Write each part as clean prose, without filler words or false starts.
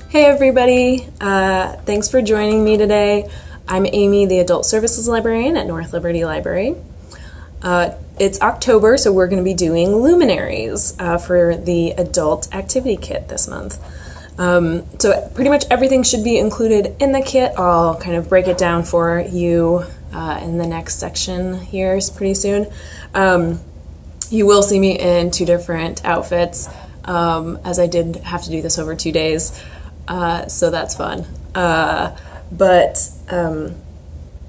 Hey everybody, thanks for joining me today. I'm Amy, the Adult Services Librarian at North Liberty Library. It's October, so we're going to be doing Luminaries for the Adult Activity Kit this month. So pretty much everything should be included in the kit. I'll kind of break it down for you in the next section here pretty soon. You will see me in two different outfits, as I did have to do this over 2 days. So that's fun.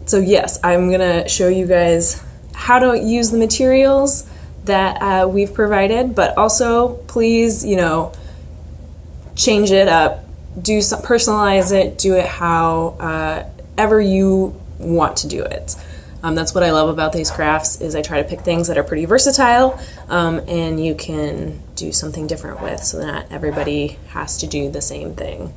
So yes, I'm going to show you guys how to use the materials that we've provided, but also please, change it up, personalize it, do it how ever you want to do it. That's what I love about these crafts is I try to pick things that are pretty versatile and you can do something different with, so that everybody has to do the same thing.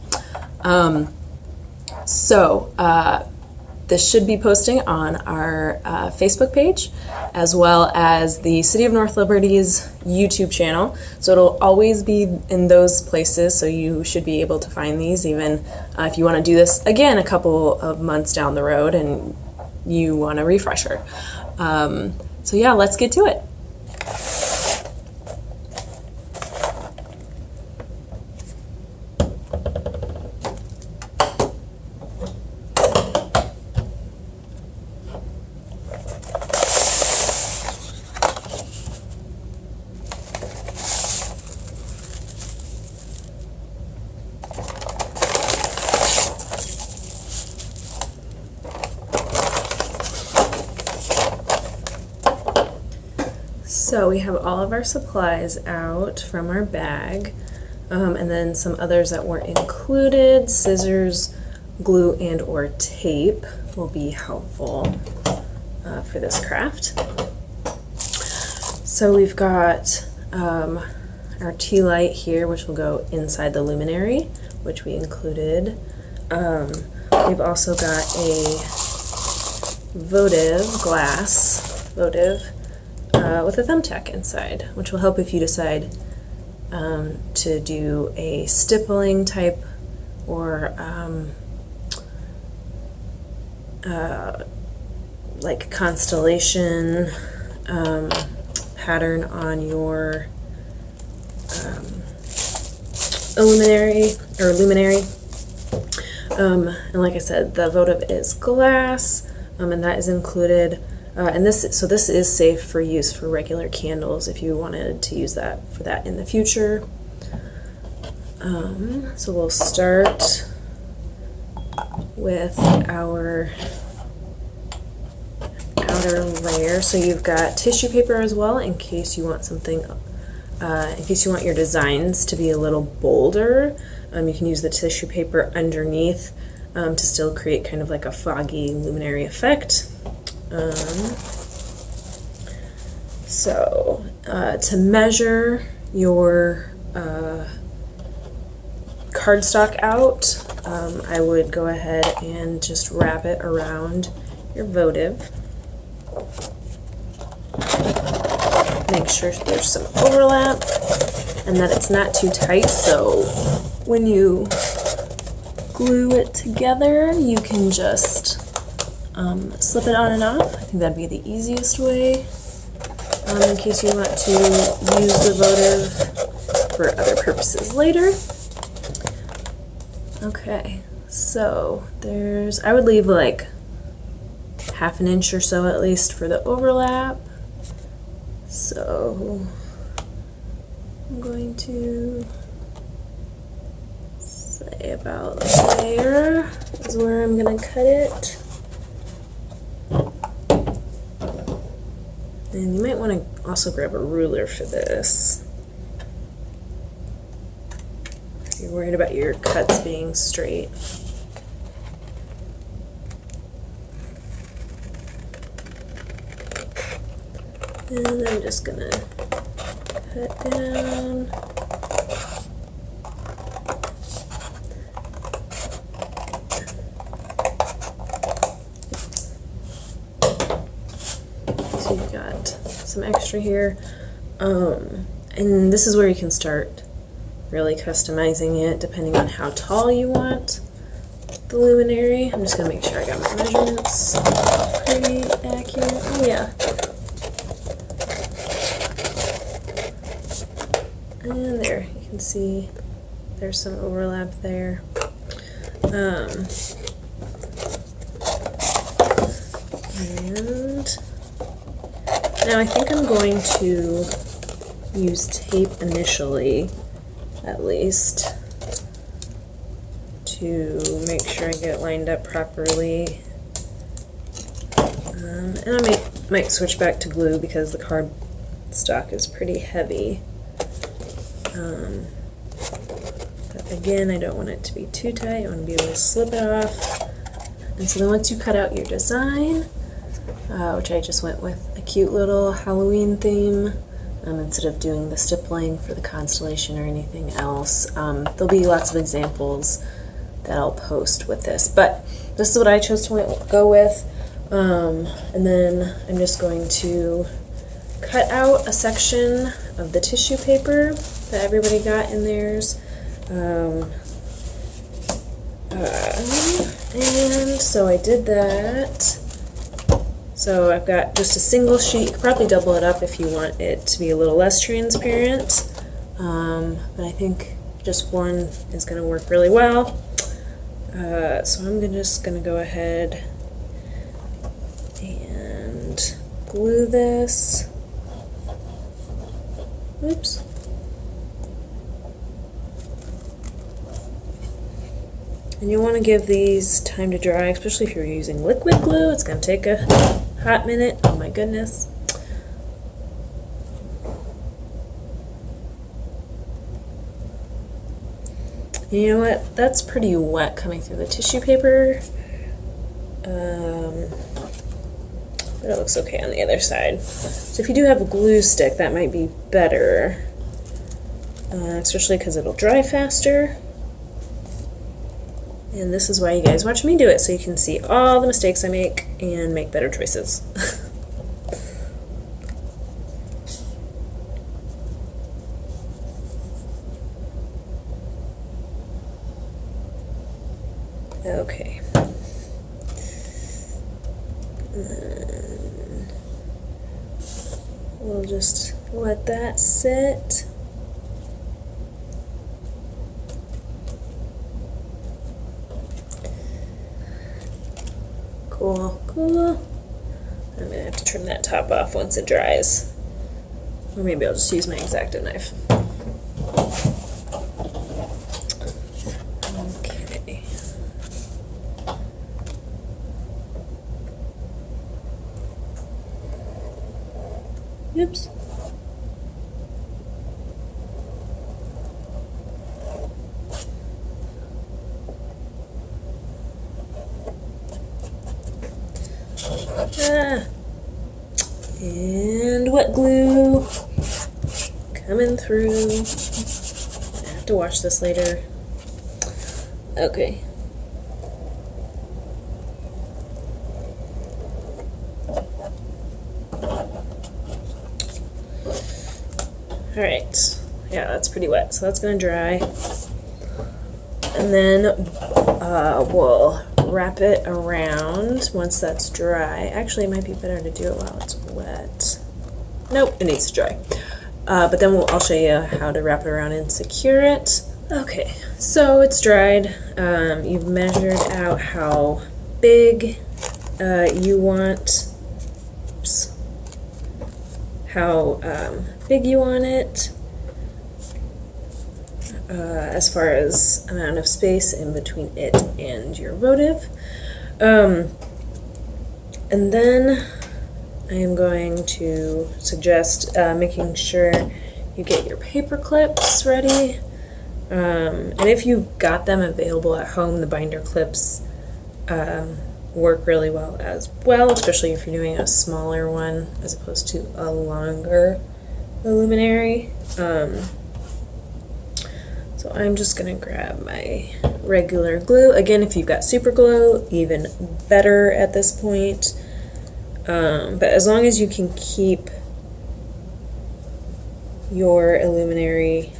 This should be posting on our Facebook page as well as the City of North Liberty's YouTube channel. So it'll always be in those places, so you should be able to find these even if you want to do this again a couple of months down the road and you want a refresher. So yeah, let's get to it. So we have all of our supplies out from our bag, and then some others that weren't included. Scissors, glue, and or tape will be helpful for this craft. So we've got our tea light here, which will go inside the luminary, which we included. We've also got a votive with a thumbtack inside, which will help if you decide to do a stippling type or like constellation pattern on your luminary. And like I said, the votive is glass, and that is included. And this is safe for use for regular candles if you wanted to use that for that in the future. So we'll start with our outer layer. So you've got tissue paper as well in case you want something, in case you want your designs to be a little bolder. You can use the tissue paper underneath to still create kind of like a foggy luminary effect. To measure your cardstock out, I would go ahead and just wrap it around your votive. Make sure there's some overlap and that it's not too tight, so when you glue it together you can just slip it on and off. I think that'd be the easiest way, in case you want to use the votive for other purposes later. Okay, so I would leave like 1/2 inch or so at least for the overlap. So I'm going to say about there is where I'm going to cut it. And you might want to also grab a ruler for this. If you're worried about your cuts being straight. And I'm just gonna cut down. So you've got some extra here. And this is where you can start really customizing it depending on how tall you want the luminary. I'm just going to make sure I got my measurements pretty accurate. Oh yeah. And there, you can see there's some overlap there. And now I think I'm going to use tape initially, at least, to make sure I get it lined up properly. And I might switch back to glue because the card stock is pretty heavy. But again, I don't want it to be too tight. I want to be able to slip it off. And so then once you cut out your design, which I just went with a cute little Halloween theme, instead of doing the stippling for the constellation or anything else. There'll be lots of examples that I'll post with this, but this is what I chose to go with. And then I'm just going to cut out a section of the tissue paper that everybody got in theirs. And so I did that. So I've got just a single sheet. You could probably double it up if you want it to be a little less transparent. But I think just one is going to work really well. So I'm just going to go ahead and glue this. Oops. And you want to give these time to dry, especially if you're using liquid glue. It's going to take a hot minute. Oh my goodness. You know what? That's pretty wet coming through the tissue paper. But it looks okay on the other side. So if you do have a glue stick, that might be better. Especially because it'll dry faster. And this is why you guys watch me do it, so you can see all the mistakes I make and make better choices. Okay. We'll just let that sit. Cool. I'm gonna have to trim that top off once it dries. Or maybe I'll just use my X-Acto knife. Okay. Oops. And wet glue coming through. I have to wash this later. Okay. Alright. Yeah, that's pretty wet, so that's going to dry. And then we'll wrap it around once that's dry. Actually, it might be better to do it while it's wet. Nope, it needs to dry. But then I'll show you how to wrap it around and secure it. Okay, so it's dried. You've measured out how big you want. Oops, how big you want it. As far as amount of space in between it and your votive. And then I am going to suggest making sure you get your paper clips ready. And if you've got them available at home, the binder clips work really well as well, especially if you're doing a smaller one as opposed to a longer luminary. So I'm just going to grab my regular glue. Again, if you've got super glue, even better at this point. But as long as you can keep your luminary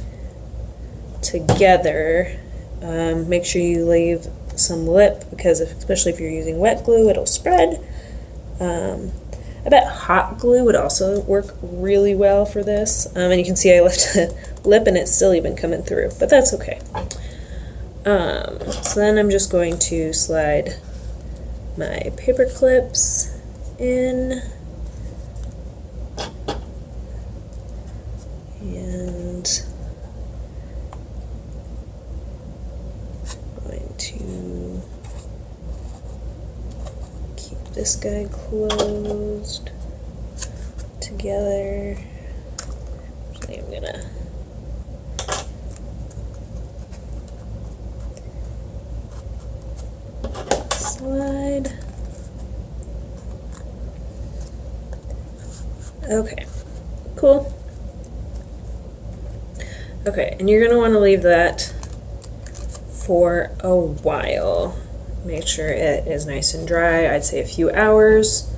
together, make sure you leave some lip, because especially if you're using wet glue, it'll spread. I bet hot glue would also work really well for this. And you can see I left a lip and it's still even coming through, but that's okay. So then I'm just going to slide my paper clips in. And I'm going to keep this guy closed together. Actually, I'm gonna slide. Okay, cool. Okay, and you're going to want to leave that for a while. Make sure it is nice and dry. I'd say a few hours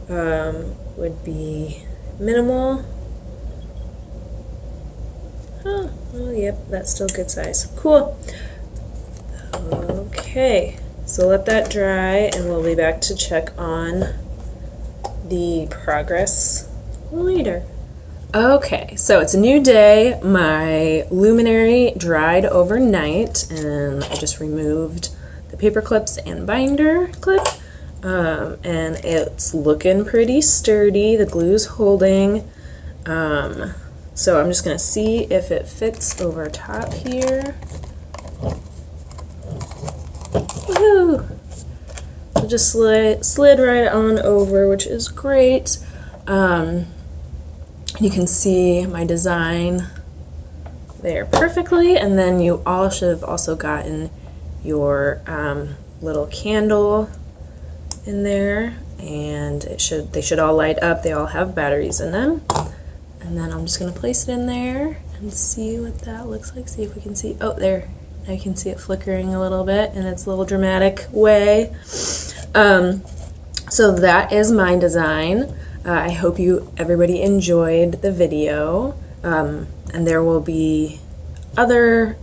would be minimal. Oh, well, yep, that's still good size. Cool. Okay, so let that dry and we'll be back to check on the progress later. Okay, so it's a new day. My Luminary dried overnight and I just removed the paper clips and binder clip, and it's looking pretty sturdy. The glue's holding, so I'm just gonna see if it fits over top here. Woohoo! It just slid right on over, which is great. You can see my design there perfectly, and then you all should have also gotten your little candle in there, and they should all light up. They all have batteries in them. And then I'm just going to place it in there and see what that looks like. See if we can see. Oh, there. Now you can see it flickering a little bit in its little dramatic way. So that is my design. I hope everybody enjoyed the video, and there will be other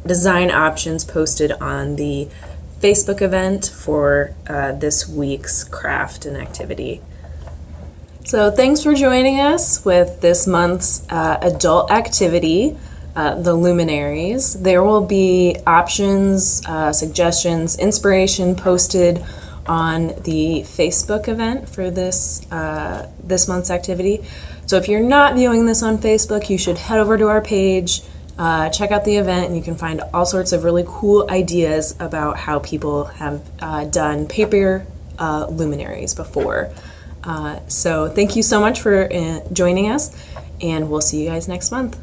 design options posted on the Facebook event for this week's craft and activity. So thanks for joining us with this month's adult activity, the Luminaries. There will be options, suggestions, inspiration posted on the Facebook event for this month's activity. So if you're not viewing this on Facebook, you should head over to our page, check out the event, and you can find all sorts of really cool ideas about how people have done paper luminaries before. So thank you so much for joining us, and we'll see you guys next month.